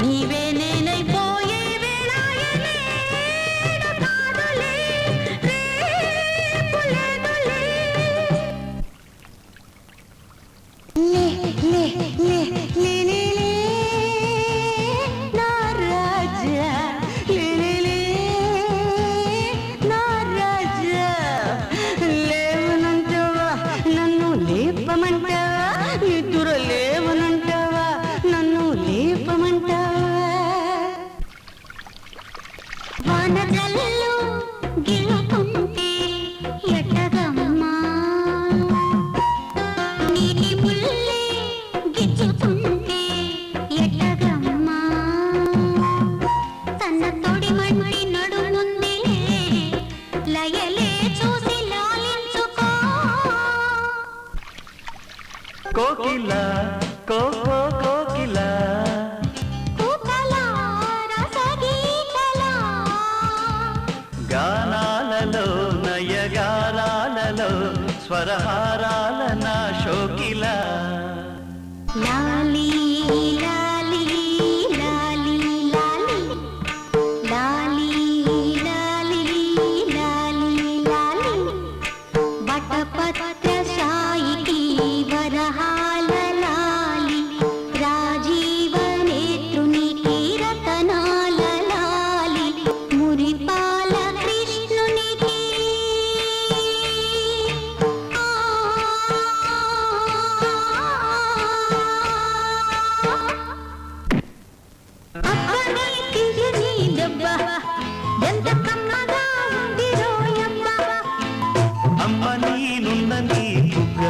నీవే నేనైపోయే వేళాయనే కాదులే రేపు లేదులే లే లే లే లే లే నా రాజా లే లే లే నా రాజా లేవనంటావా నన్ను లేపమంటావా నిద్ర లేవనంటావా నన్ను లేపమంటావా వానజల్లు గిలుకుంటే ఎట్టగమ్మా నీటి ముల్లే గిచ్చుకుంటే ఎట్టగమ్మా తన తొడి మండి నడుముంది లయలే చూసి లాలించుకో కోకిలా కోకో కోకిలా కూకలా రసగీతలా గానాలలో నయగానాలలో స్వరహారాల నా శోకిలా లాలి లాలి లాలి లాలి లాలి లాలి లాలి లాలి వటపత్ర సాయికి వరహాల లాలి రాజీవ నేత్రునికి రతనాల లాలి మురిపాల కృష్ణునికి అబ్బని తీయని దెబ్బ ఎంత కమ్మగా ఉంది రోయమ్మ అమ్మ నీనున్న నీ బుగ్గ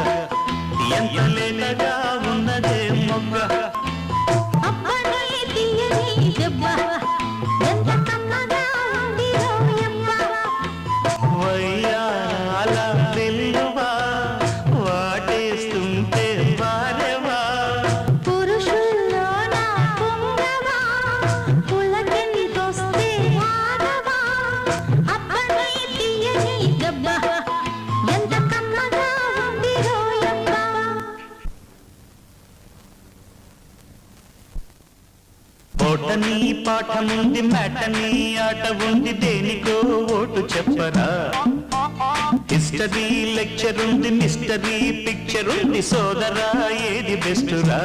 ఎంత లేతగా ఉన్నదే మొగ్గ అబ్బని తీయని దెబ్బ ఎంత కమ్మగా ఉంది రోయమ్మ వయ్యాల వెల్లువా వాటేస్తుంటే వారెవా పురుషుల్లో నా పొంగవా పులకెంతొస్తే వాగవా అబ్బని తీయని దెబ్బ ఎంత కమ్మగా ఉంది రోయమ్మ ఓటనీ పాఠముంది మ్యాటనీ ఆట ఉంది దేనికో ఓటు చెప్పరా హిస్టరీ లెక్చర్ ఉంది మిస్టరీ పిక్చర్ ఉంది సోదరా ఏది బెస్టురా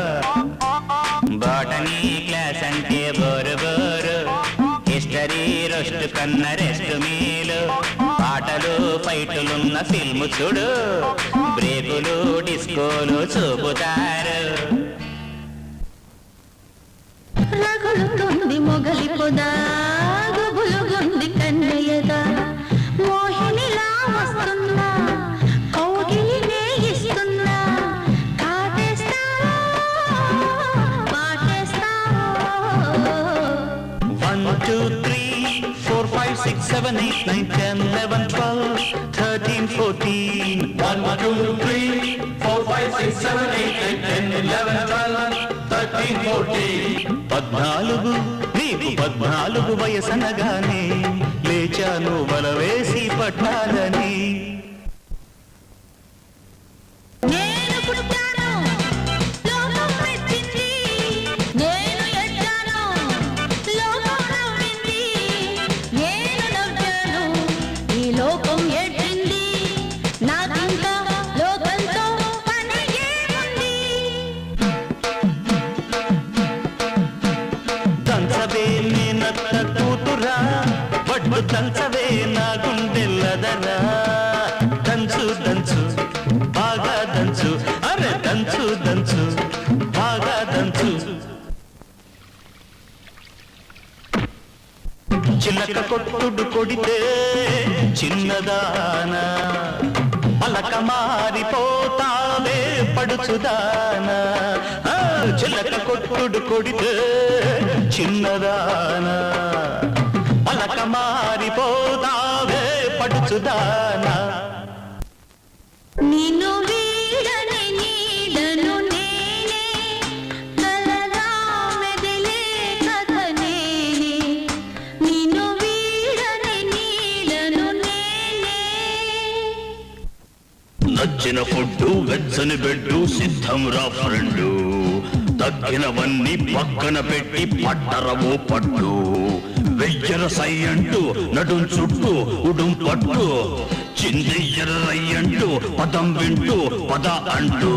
బాటనీ క్లాస్ అంటే బోరు బోరు హిస్టరీ రోస్ట్ కన్న రెస్ట్ మీలు పాటలు ఫైటులున్న ఫిల్మ్ చూడు బ్రేకులు డిస్కోలు చూపుతారు రగులుతుంది మొగలి పొదా గుబులుగుంది కన్నయ్యదా మోహినిలా వస్తున్నా కౌగిలినే ఇస్తున్నా కాటేస్తావో పాటేస్తావో 1 2 3 4 5 6 7 8 9 10 11 12 13 14 1 2 3 4 5 6 7 8 9 10 11 12 13 14 14 నీకు 14 వయసనగానే లేచాను వలవేసి పట్టాలని నేను పుట్టాను లోకం మెచ్చింది నేను ఎడ్డాను లోకం నవ్వింది నేను నవ్వాను ఈ లోకం ఎడ్డింది నాకింకా లోకంతో పని ఏముంది దంచవే నేనత్త కూతురా వడ్డు దంచవే నా గుండెల్లదరా దంచు దంచు బాగా దంచు అరే దంచు దంచు బాగా దంచు చిలక కొట్టుడు కొడితే చిన్నదానా పలక మారిపోతావే పడుచుదానా చిలక కొట్టుడు కొడితే చిన్నదానా పలక మారిపోతావే పడుచుదానా నిన్ను వీడని నీడను నేనే కలగా మెదిలే కథ నేనే నిన్ను వీడని నీడను నేనే నచ్చిన ఫుడ్డు వెచ్చని బెడ్డు సిద్ధం రా ఫ్రెండు తగ్గినవన్నీ పక్కన పెట్టి పట్టరవో పట్టు వెయ్యర సై అంటూ నడుం చుట్టూ ఉడుం పట్టు చిందెయ్యర రై అంటూ పదం వింటూ పద అంటూ